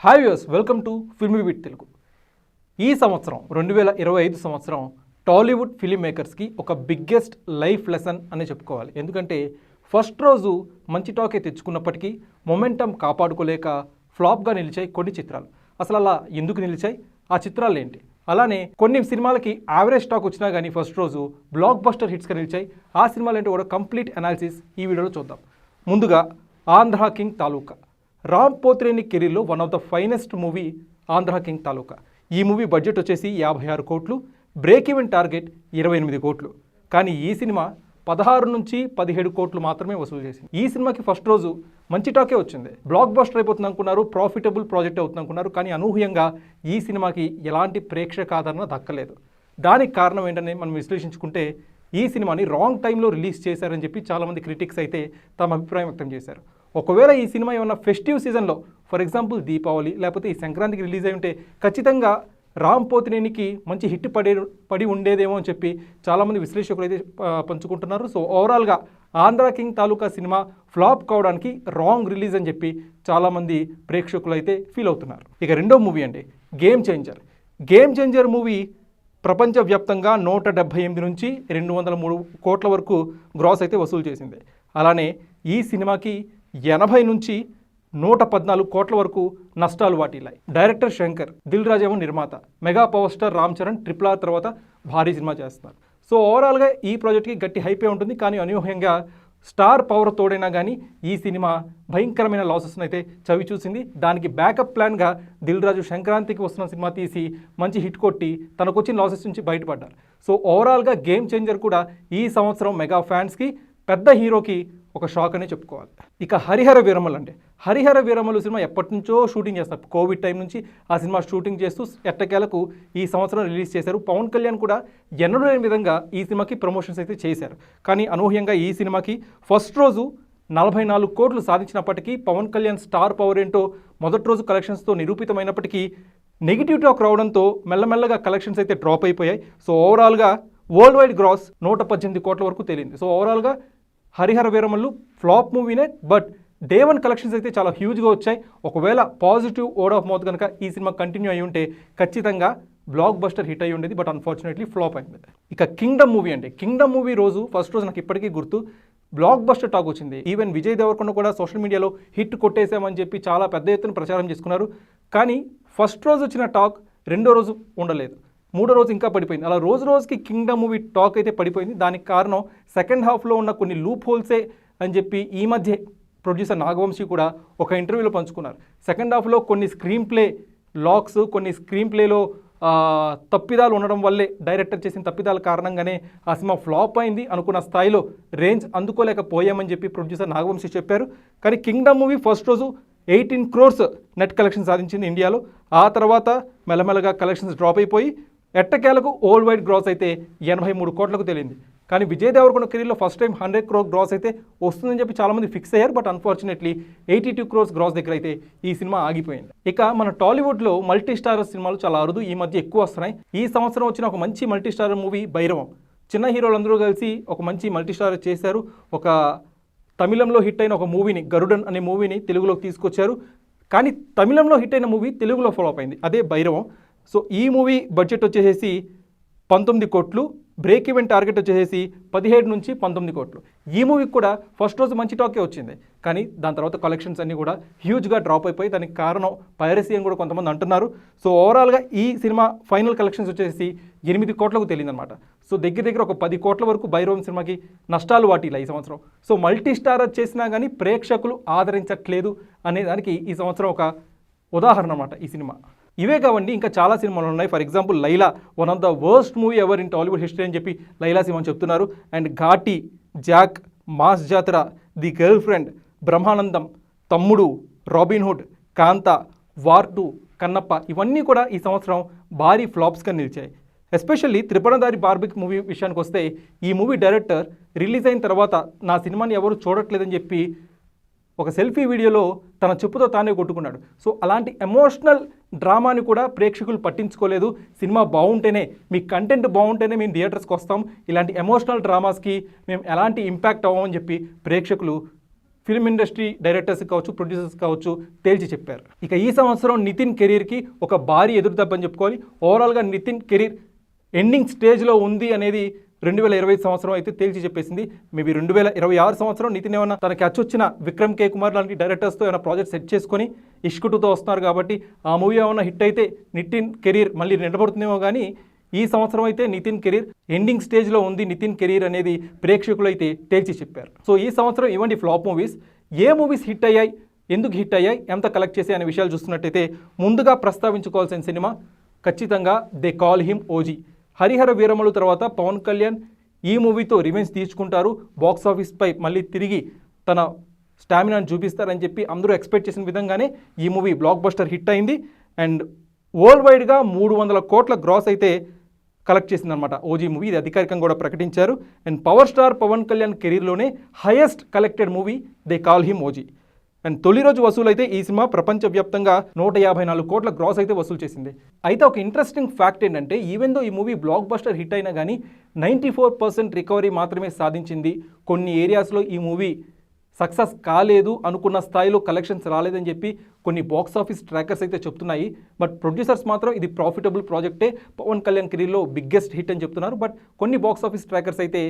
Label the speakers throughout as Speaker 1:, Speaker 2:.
Speaker 1: Hi viewers, welcome to filmy with Telugu. ఈ సంవత్సరం 2025 సంవత్సరం టాలీవుడ్ ఫిలిం మేకర్స్కి ఒక బిగ్గెస్ట్ లైఫ్ లెసన్ అని చెప్పుకోవాలి. ఎందుకంటే ఫస్ట్ రోజు మంచి టాకే తెచ్చుకున్నప్పటికీ మొమెంటం కాపాడుకోలేక ఫ్లాప్గా నిలిచాయి కొన్ని చిత్రాలు. అసలు అలా ఎందుకు నిలిచాయి, ఆ చిత్రాలు ఏంటి? అలానే కొన్ని సినిమాలకి యావరేజ్ టాక్ వచ్చినా కానీ ఫస్ట్ రోజు బ్లాక్ బస్టర్ హిట్స్గా నిలిచాయి. ఆ సినిమాలు ఏంటో కూడా కంప్లీట్ అనాలిసిస్ ఈ వీడియోలో చూద్దాం. ముందుగా ఆంధ్ర కింగ్ తాలూకా. రామ్ పోత్రేని కెరీర్లో one of the finest movie Andhra king Taluka. ఈ మూవీ బడ్జెట్ వచ్చేసి 56 కోట్లు, బ్రేక్ ఈవెన్ టార్గెట్ 28 కోట్లు. కానీ ఈ సినిమా 16 నుంచి 17 కోట్లు మాత్రమే వసూలు చేసింది. ఈ సినిమాకి ఫస్ట్ రోజు మంచి టాకే వచ్చింది. బ్లాక్ బస్టర్ అయిపోతుంది అనుకున్నారు, ప్రాఫిటబుల్ ప్రాజెక్ట్ అవుతుంది అనుకున్నారు. కానీ అనూహ్యంగా ఈ సినిమాకి ఎలాంటి ప్రేక్షక ఆదరణ దక్కలేదు. దానికి కారణం ఏంటని మనం విశ్లేషించుకుంటే ఈ సినిమాని రాంగ్ టైంలో రిలీజ్ చేశారని చెప్పి చాలామంది క్రిటిక్స్ అయితే తమ అభిప్రాయం వ్యక్తం చేశారు. ఒకవేళ ఈ సినిమా ఏమన్నా ఫెస్టివ్ సీజన్లో, ఫర్ ఎగ్జాంపుల్ దీపావళి లేకపోతే ఈ సంక్రాంతికి రిలీజ్ అయి ఉంటే ఖచ్చితంగా రామ్ పోతినేనికి మంచి హిట్ పడి ఉండేదేమో అని చెప్పి చాలామంది విశ్లేషకులు అయితే పంచుకుంటున్నారు. సో ఓవరాల్గా ఆంధ్ర కింగ్ తాలూకా సినిమా ఫ్లాప్ కావడానికి రాంగ్ రిలీజ్ అని చెప్పి చాలామంది ప్రేక్షకులు అయితే ఫీల్ అవుతున్నారు. ఇక రెండో మూవీ అండి, game changer. Game changer movie ప్రపంచవ్యాప్తంగా 178 నుంచి 203 కోట్ల వరకు గ్రాస్ అయితే వసూలు చేసింది. అలానే ఈ సినిమాకి 80 నుంచి 114 కోట్ల వరకు నష్టాలు వాటిల్లాయి. డైరెక్టర్ శంకర్, దిల్ రాజు ఏమో నిర్మాత, mega power star Ram Charan RRR తర్వాత భారీ సినిమా చేస్తున్నారు. సో ఓవరాల్గా ఈ ప్రాజెక్ట్కి గట్టి హైపే ఉంటుంది. కానీ అనూహ్యంగా స్టార్ పవర్ తోడైనా కానీ ఈ సినిమా భయంకరమైన లాసెస్ని అయితే చవి చూసింది. దానికి బ్యాకప్ ప్లాన్గా దిల్ రాజు సంక్రాంతికి వస్తున్న సినిమా తీసి మంచి హిట్ కొట్టి తనకు వచ్చిన లాసెస్ నుంచి బయటపడ్డారు. సో ఓవరాల్గా గేమ్ చేంజర్ కూడా ఈ సంవత్సరం మెగా ఫ్యాన్స్కి, పెద్ద హీరోకి ఒక షాక్ అనే చెప్పుకోవాలి. ఇక హరిహర వీరమలు అండి. హరిహర వీరమలు సినిమా ఎప్పటి నుంచో షూటింగ్ చేస్తారు. కోవిడ్ టైం నుంచి ఆ సినిమా షూటింగ్ చేస్తూ ఎట్టకేలకు ఈ సంవత్సరం రిలీజ్ చేశారు. పవన్ కళ్యాణ్ కూడా ఎన్నడూ లేని విధంగా ఈ సినిమాకి ప్రమోషన్స్ అయితే చేశారు. కానీ అనూహ్యంగా ఈ సినిమాకి ఫస్ట్ రోజు 44 కోట్లు సాధించినప్పటికీ పవన్ కళ్యాణ్ స్టార్ పవర్ ఏంటో మొదటి రోజు కలెక్షన్స్తో నిరూపితమైనప్పటికీ నెగిటివ్ టాక్ రావడంతో మెల్లమెల్లగా కలెక్షన్స్ అయితే డ్రాప్ అయిపోయాయి. సో ఓవరాల్గా వరల్డ్ వైడ్ గ్రాస్ 118 కోట్ల వరకు తేలింది. సో ఓవరాల్గా హరిహర వీరమల్లు ఫ్లాప్ మూవీనే, బట్ డే 1 కలెక్షన్స్ అయితే చాలా హ్యూజ్గా వచ్చాయి. ఒకవేళ పాజిటివ్ వర్డ్ ఆఫ్ మౌత్ కనుక ఈ సినిమా కంటిన్యూ అయ్యి ఉంటే ఖచ్చితంగా బ్లాక్ బస్టర్ హిట్ అయ్యి ఉండేది. బట్ అన్ఫార్చునేట్లీ ఫ్లాప్ అయింది. ఇక కింగ్డమ్ మూవీ అండి. కింగ్డమ్ మూవీ రోజు ఫస్ట్ రోజు నాకు ఇప్పటికీ గుర్తు, బ్లాక్ బస్టర్ టాక్ వచ్చింది. ఈవెన్ విజయ్ దేవరకొండ కూడా సోషల్ మీడియాలో హిట్ కొట్టేసామని చెప్పి చాలా పెద్ద ఎత్తున ప్రచారం చేసుకున్నారు. కానీ ఫస్ట్ రోజు వచ్చిన టాక్ రెండో రోజు ఉండలేదు, మూడో రోజు ఇంకా పడిపోయింది. అలా రోజు రోజుకి కింగ్డమ్ మూవీ టాక్ అయితే పడిపోయింది. దానికి కారణం సెకండ్ హాఫ్లో ఉన్న కొన్ని లూప్ హోల్సే అని చెప్పి ఈ మధ్య ప్రొడ్యూసర్ నాగవంశీ కూడా ఒక ఇంటర్వ్యూలో పంచుకున్నారు. సెకండ్ హాఫ్లో కొన్ని స్క్రీన్ ప్లే లాక్స్, కొన్ని స్క్రీన్ ప్లేలో తప్పిదాలు ఉండడం వల్లే, డైరెక్టర్ చేసిన తప్పిదాల కారణంగానే ఆ సినిమా ఫ్లాప్ అయింది. అనుకున్న స్థాయిలో రేంజ్ అందుకోలేకపోయామని చెప్పి ప్రొడ్యూసర్ నాగవంశీ చెప్పారు. కానీ కింగ్డమ్ మూవీ ఫస్ట్ రోజు 18 crores నెట్ కలెక్షన్ సాధించింది ఇండియాలో. ఆ తర్వాత మెల్లమెల్లగా కలెక్షన్స్ డ్రాప్ అయిపోయి ఎట్టకేలకు వరల్డ్ వైడ్ గ్రాస్ అయితే 83 కోట్లకు తేలింది. కానీ విజయ్ దేవరకొండ కెరీర్లో ఫస్ట్ టైం 100 crore గ్రాస్ అయితే వస్తుందని చెప్పి చాలామంది ఫిక్స్ అయ్యారు. బట్ అన్ఫార్చునేట్లీ 82 crores గ్రాస్ దగ్గర అయితే ఈ సినిమా ఆగిపోయింది. ఇక మన టాలీవుడ్లో మల్టీ స్టారర్ సినిమాలు చాలా అరుదు, ఈ మధ్య ఎక్కువ వస్తున్నాయి. ఈ సంవత్సరం వచ్చిన ఒక మంచి మల్టీ స్టారర్ మూవీ భైరవం. చిన్న హీరోలందరూ కలిసి ఒక మంచి మల్టీ స్టారర్ చేశారు. ఒక తమిళంలో హిట్ అయిన ఒక మూవీని, గరుడన్ అనే మూవీని తెలుగులోకి తీసుకొచ్చారు. కానీ తమిళంలో హిట్ అయిన మూవీ తెలుగులో ఫ్లాప్ అయింది, అదే భైరవం. సో ఈ మూవీ బడ్జెట్ వచ్చేసి 19 కోట్లు, బ్రేక్ ఈవెన్ టార్గెట్ వచ్చేసి 17 నుంచి 19 కోట్లు. ఈ మూవీకి కూడా ఫస్ట్ రోజు మంచి టాకే వచ్చింది. కానీ దాని తర్వాత కలెక్షన్స్ అన్నీ కూడా హ్యూజ్గా డ్రాప్ అయిపోయి, దానికి కారణం పైరసీ అని కూడా కొంతమంది అంటున్నారు. సో ఓవరాల్గా ఈ సినిమా ఫైనల్ కలెక్షన్స్ వచ్చేసి 8 కోట్లకు తెలియదన్నమాట. సో దగ్గర ఒక 10 కోట్ల వరకు భైరవం సినిమాకి నష్టాలు వాటిలా ఈ సంవత్సరం. సో మల్టీ స్టారర్ చేసినా కానీ ప్రేక్షకులు ఆదరించట్లేదు అనే దానికి ఈ సంవత్సరం ఒక ఉదాహరణ అన్నమాట ఈ సినిమా. ఇవే కావండి, ఇంకా చాలా సినిమాలు ఉన్నాయి. For example Laila, one of the worst movie ever in Tollywood history అని చెప్పి లైలా సినిమా చెప్తున్నారు. అండ్ ఘాటి, జాక్, మాస్ జాతర, ది గర్ల్ ఫ్రెండ్, బ్రహ్మానందం, తమ్ముడు, రాబిన్హుడ్, కాంతా, వార్ 2, కన్నప్ప, ఇవన్నీ కూడా ఈ సంవత్సరం భారీ ఫ్లాప్స్గా నిలిచాయి. ఎస్పెషల్లీ త్రిపురధారి బార్బిక్ మూవీ విషయానికి వస్తే ఈ మూవీ డైరెక్టర్ రిలీజ్ అయిన తర్వాత నా సినిమాని ఎవరు చూడట్లేదని చెప్పి ఒక సెల్ఫీ వీడియోలో తన చెప్పుతో తానే కొట్టుకున్నాడు. సో అలాంటి ఎమోషనల్ డ్రామాని కూడా ప్రేక్షకులు పట్టించుకోలేదు. సినిమా బాగుంటేనే, మీ కంటెంట్ బాగుంటేనే మేము థియేటర్స్కి వస్తాం, ఇలాంటి ఎమోషనల్ డ్రామాస్కి మేము ఎలాంటి ఇంపాక్ట్ అవ్వమని చెప్పి ప్రేక్షకులు ఫిల్మ్ ఇండస్ట్రీ డైరెక్టర్స్ కావచ్చు, ప్రొడ్యూసర్స్ కావచ్చు తేల్చి చెప్పారు. ఇక ఈ సంవత్సరం నితిన్ కెరీర్కి ఒక భారీ ఎదురుదెబ్బని చెప్పుకోవాలి. ఓవరాల్గా నితిన్ కెరీర్ ఎండింగ్ స్టేజ్లో ఉంది అనేది 2025 సంవత్సరం అయితే తేల్చి చెప్పేసింది. మేబీ 2026 సంవత్సరం నితిన్ ఏమైనా తనకి అచ్చొచ్చిన విక్రమ్ కే కుమార్ లాంటి డైరెక్టర్స్తో ఏమైనా ప్రాజెక్ట్ సెట్ చేసుకొని ఇష్క్ 2తో వస్తున్నారు కాబట్టి ఆ మూవీ ఏమైనా హిట్ అయితే నితిన్ కెరీర్ మళ్ళీ నిలబడుతుందేమో. కానీ ఈ సంవత్సరం అయితే నితిన్ కెరీర్ ఎండింగ్ స్టేజ్లో ఉంది నితిన్ కెరీర్ అనేది ప్రేక్షకులు అయితే తేల్చి చెప్పారు. సో ఈ సంవత్సరం ఇవ్వండి ఫ్లాప్ మూవీస్, ఏ మూవీస్ హిట్ అయ్యాయి, ఎందుకు హిట్ అయ్యాయి, ఎంత కలెక్ట్ చేసాయి అనే విషయాలు చూస్తున్నట్టయితే ముందుగా ప్రస్తావించుకోవాల్సిన సినిమా ఖచ్చితంగా they call him OG. Harihara Veeramallu తర్వాత పవన్ కళ్యాణ్ ఈ మూవీతో రివెంజ్ తీర్చుకుంటారు, బాక్స్ ఆఫీస్పై మళ్ళీ తిరిగి తన స్టామినాను చూపిస్తారని చెప్పి అందరూ ఎక్స్పెక్ట్ చేసిన విధంగానే ఈ మూవీ బ్లాక్ బస్టర్ హిట్ అయింది. అండ్ వరల్డ్ వైడ్గా 300 కోట్ల గ్రాస్ అయితే కలెక్ట్ చేసిందనమాట ఓజీ మూవీ. ఇది అధికారికంగా కూడా ప్రకటించారు. And power star Pawan Kalyan కెరీర్లోనే highest collected movie they call him OG. And తొలి రోజు వసూలు అయితే ఈ సినిమా ప్రపంచవ్యాప్తంగా 154 కోట్ల గ్రాస్ అయితే వసూలు చేసింది. అయితే ఒక ఇంట్రెస్టింగ్ ఫ్యాక్ట్ ఏంటంటే ఈవెన్ దో ఈ మూవీ బ్లాక్ బస్టర్ హిట్ అయినా కానీ 94% రికవరీ మాత్రమే సాధించింది. కొన్ని ఏరియాస్లో ఈ మూవీ సక్సెస్ కాలేదు, అనుకున్న స్థాయిలో కలెక్షన్స్ రాలేదని చెప్పి కొన్ని బాక్స్ ఆఫీస్ ట్రాకర్స్ అయితే చెప్తున్నాయి. బట్ ప్రొడ్యూసర్స్ మాత్రం ఇది ప్రాఫిటబుల్ ప్రాజెక్టే, పవన్ కళ్యాణ్ కెరీర్లో బిగ్గెస్ట్ హిట్ అని చెప్తున్నారు. బట్ కొన్ని బాక్స్ ఆఫీస్ ట్రాకర్స్ అయితే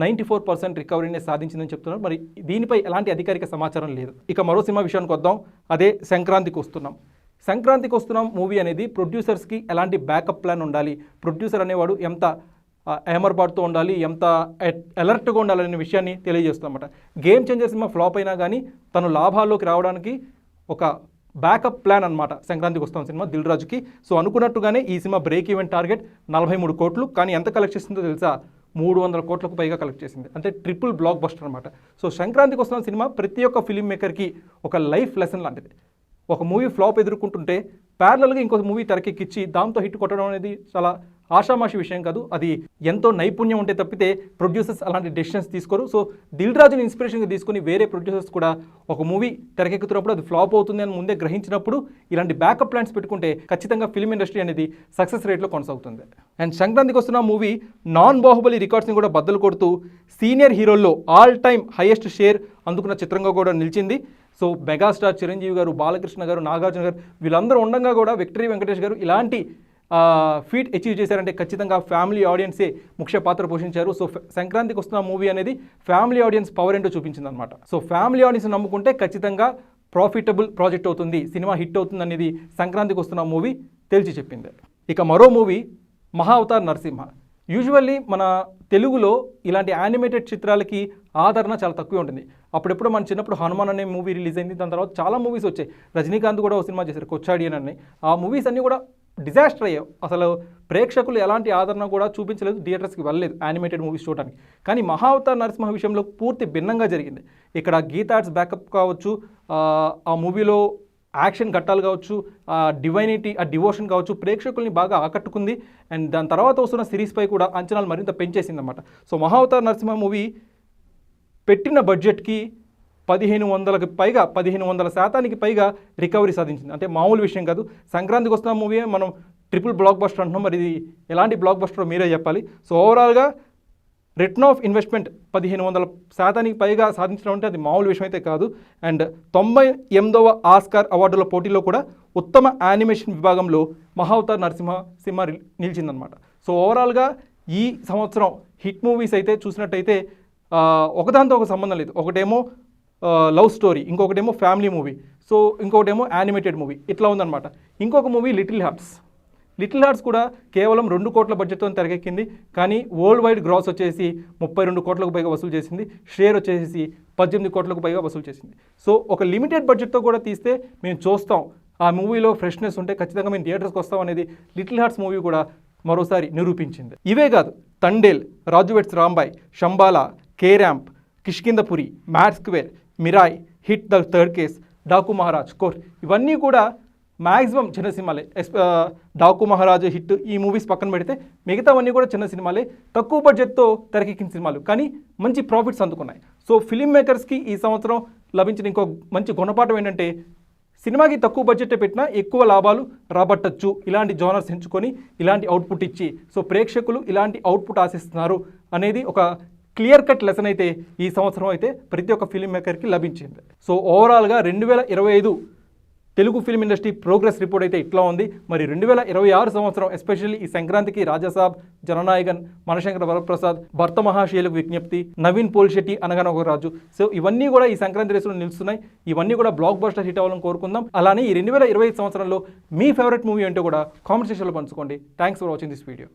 Speaker 1: 94% రికవరీనే సాధించిందని చెప్తున్నారు. మరి దీనిపై ఎలాంటి అధికారిక సమాచారం లేదు. ఇక మరో సినిమా విషయానికి వద్దాం, అదే సంక్రాంతికి వస్తున్నాం మూవీ అనేది ప్రొడ్యూసర్స్కి ఎలాంటి బ్యాకప్ ప్లాన్ ఉండాలి, ప్రొడ్యూసర్ అనేవాడు ఎంత ఏమర్బాటుతో ఉండాలి, ఎంత అలర్ట్గా ఉండాలనే విషయాన్ని తెలియజేస్తుందన్నమాట. గేమ్ చేంజర్ సినిమా ఫ్లాప్ అయినా కానీ తను లాభాల్లోకి రావడానికి ఒక బ్యాకప్ ప్లాన్ అనమాట సంక్రాంతికి వస్తాం సినిమా దిల్ రాజుకి. సో అనుకున్నట్టుగానే ఈ సినిమా బ్రేక్ ఈవెన్ టార్గెట్ 43 కోట్లు, కానీ ఎంత కలెక్ట్ చేసిందో తెలుసా, 300 కోట్లకు పైగా కలెక్ట్ చేసింది. అంటే ట్రిపుల్ బ్లాక్ బస్టర్ అనమాట. సో సంక్రాంతికి వస్తున్న సినిమా ప్రతి ఒక్క ఫిల్మ్ మేకర్కి ఒక లైఫ్ లెసన్ లాంటిది. ఒక మూవీ ఫ్లాప్ ఎదుర్కొంటుంటే ప్యారలల్గా ఇంకొక మూవీ తెరకెక్కించి దాంతో హిట్ కొట్టడం అనేది చాలా ఆషామాషి విషయం కాదు. అది ఎంతో నైపుణ్యం ఉంటే తప్పితే ప్రొడ్యూసర్స్ అలాంటి డెసిషన్స్ తీసుకోరు. సో దిల్ రాజుని ఇన్స్పిరేషన్గా తీసుకుని వేరే ప్రొడ్యూసర్స్ కూడా ఒక మూవీ తెరకెక్కుతున్నప్పుడు అది ఫ్లాప్ అవుతుంది అని ముందే గ్రహించినప్పుడు ఇలాంటి బ్యాకప్ ప్లాన్స్ పెట్టుకుంటే ఖచ్చితంగా ఫిల్మ్ ఇండస్ట్రీ అనేది సక్సెస్ రేట్లో కొనసాగుతుంది. అండ్ సంక్రాంతికి వస్తున్న మూవీ నాన్ బాహుబలి రికార్డ్స్ని కూడా బద్దలు కొడుతూ సీనియర్ హీరోల్లో ఆల్ టైమ్ హైయెస్ట్ షేర్ అందుకున్న చిత్రంగా కూడా నిలిచింది. సో మెగాస్టార్ చిరంజీవి గారు, బాలకృష్ణ గారు, నాగార్జున గారు వీళ్ళందరూ ఉండగా కూడా విక్టరీ వెంకటేష్ గారు ఇలాంటి ఫీట్ అచీవ్ చేశారంటే ఖచ్చితంగా ఫ్యామిలీ ఆడియన్సే ముఖ్య పాత్ర పోషించారు. సో సంక్రాంతికి వస్తున్న మూవీ అనేది ఫ్యామిలీ ఆడియన్స్ పవర్ ఏంటో చూపించింది అనమాట. సో ఫ్యామిలీ ఆడియన్స్ నమ్ముకుంటే ఖచ్చితంగా ప్రాఫిటబుల్ ప్రాజెక్ట్ అవుతుంది, సినిమా హిట్ అవుతుంది అనేది సంక్రాంతికి వస్తున్న మూవీ తేల్చి చెప్పింది. ఇక మరో మూవీ మహా అవతార్ నరసింహ. యూజువల్లీ మన తెలుగులో ఇలాంటి యానిమేటెడ్ చిత్రాలకి ఆదరణ చాలా తక్కువ ఉంటుంది. అప్పుడెప్పుడు మన చిన్నప్పుడు హనుమాన్ అనే మూవీ రిలీజ్ అయింది, దాని తర్వాత చాలా మూవీస్ వచ్చాయి. రజనీకాంత్ కూడా ఒక సినిమా చేశారు కొచ్చాడియన్ అని. ఆ మూవీస్ అన్నీ కూడా డిజాస్టర్ అయ్యాయి. అసలు ప్రేక్షకులు ఎలాంటి ఆదరణ కూడా చూపించలేదు, థియేటర్స్కి వెళ్ళలేదు యానిమేటెడ్ మూవీస్ చూడడానికి. కానీ మహా అవతార్ నరసింహ విషయంలో పూర్తి భిన్నంగా జరిగింది. ఇక్కడ గీతార్ట్స్ బ్యాకప్ కావచ్చు, ఆ మూవీలో యాక్షన్ ఘట్టాలు కావచ్చు, ఆ డివైనిటీ, ఆ డివోషన్ కావచ్చు ప్రేక్షకుల్ని బాగా ఆకట్టుకుంది. అండ్ దాని తర్వాత వస్తున్న సిరీస్పై కూడా అంచనాలు మరింత పెంచేసింది అన్నమాట. సో మహా అవతార్ నరసింహ మూవీ పెట్టిన బడ్జెట్కి 1500కి పైగా 1500% పైగా రికవరీ సాధించింది. అంటే మామూలు విషయం కాదు. సంక్రాంతికి వస్తున్న మూవీ మనం ట్రిపుల్ బ్లాక్ బస్టర్ అంటున్నాం, మరి ఇది ఎలాంటి బ్లాక్ బస్టర్ మీరే చెప్పాలి. సో ఓవరాల్గా రిటర్న్ ఆఫ్ ఇన్వెస్ట్మెంట్ 1500% పైగా సాధించడం అంటే అది మామూలు విషయం అయితే కాదు. అండ్ 98వ ఆస్కార్ అవార్డుల పోటీలో కూడా ఉత్తమ యానిమేషన్ విభాగంలో మహా అవతార్ నరసింహ సినిమా నిలిచిందనమాట. సో ఓవరాల్గా ఈ సంవత్సరం హిట్ మూవీస్ అయితే చూసినట్టయితే ఒకదాంతో ఒక సంబంధం లేదు. ఒకటేమో లవ్ స్టోరీ, ఇంకొకటేమో ఫ్యామిలీ మూవీ, సో ఇంకొకటేమో యానిమేటెడ్ మూవీ, ఇట్లా ఉందన్నమాట. ఇంకొక మూవీ లిటిల్ హార్ట్స్ కూడా కేవలం 2 కోట్ల బడ్జెట్తో తెరకెక్కింది. కానీ వరల్డ్ వైడ్ గ్రాస్ వచ్చేసి 32 కోట్లకు పైగా వసూలు చేసింది. షేర్ వచ్చేసి 18 కోట్లకు పైగా వసూలు చేసింది. సో ఒక లిమిటెడ్ బడ్జెట్తో కూడా తీస్తే మేము చూస్తాం, ఆ మూవీలో ఫ్రెష్నెస్ ఉంటే ఖచ్చితంగా మేము థియేటర్స్కి వస్తాం అనేది లిటిల్ హార్ట్స్ మూవీ కూడా మరోసారి నిరూపించింది. ఇవే కాదు, Thandel, Raju weds Rambai, Shambala, K ramp, Kishkindhapuri, mad square, Mirai, hit the third case, Daaku Maharaj, court, ఇవన్నీ కూడా మ్యాక్సిమం చిన్న సినిమాలే. డాకు మహారాజ్ హిట్, ఈ మూవీస్ పక్కన పెడితే మిగతావన్నీ కూడా చిన్న సినిమాలే, తక్కువ బడ్జెట్తో తెరకెక్కిన సినిమాలు, కానీ మంచి ప్రాఫిట్స్ అందుకున్నాయి. సో ఫిలిం మేకర్స్కి ఈ సంవత్సరం లభించిన ఇంకో మంచి గుణపాఠం ఏంటంటే సినిమాకి తక్కువ బడ్జెట్ పెట్టినా ఎక్కువ లాభాలు రాబట్టచ్చు. ఇలాంటి జోనర్స్ ఎంచుకొని ఇలాంటి అవుట్పుట్ ఇచ్చి, సో ప్రేక్షకులు ఇలాంటి అవుట్పుట్ ఆశిస్తున్నారు అనేది ఒక క్లియర్ కట్ లెసన్ అయితే ఈ సంవత్సరం అయితే ప్రతి ఒక్క ఫిల్మ్ మేకర్కి లభించింది. సో ఓవరాల్గా 2025 Telugu film industry progress report అయితే ఇట్లా ఉంది. మరి 2026 సంవత్సరం ఎస్పెషల్లీ ఈ సంక్రాంతికి రాజాసాబ్, జననాయకన్, మనశంకర వరప్రసాద్, భర్త మహాశయులకు విజ్ఞప్తి, నవీన్ పోల్శెట్టి, అనగాన ఒక రాజు, సో ఇవన్నీ కూడా ఈ సంక్రాంతి రేసులో నిలుస్తున్నాయి. ఇవన్నీ కూడా బ్లాక్ బస్టర్ హిట్ అవ్వాలని కోరుకుందాం. అలానే ఈ 2025 సంవత్సరంలో మీ ఫేవరెట్ మూవీ ఏంటో కూడా కామెంట్ సెక్షన్లో పంచుకోండి. Thanks for watching this video.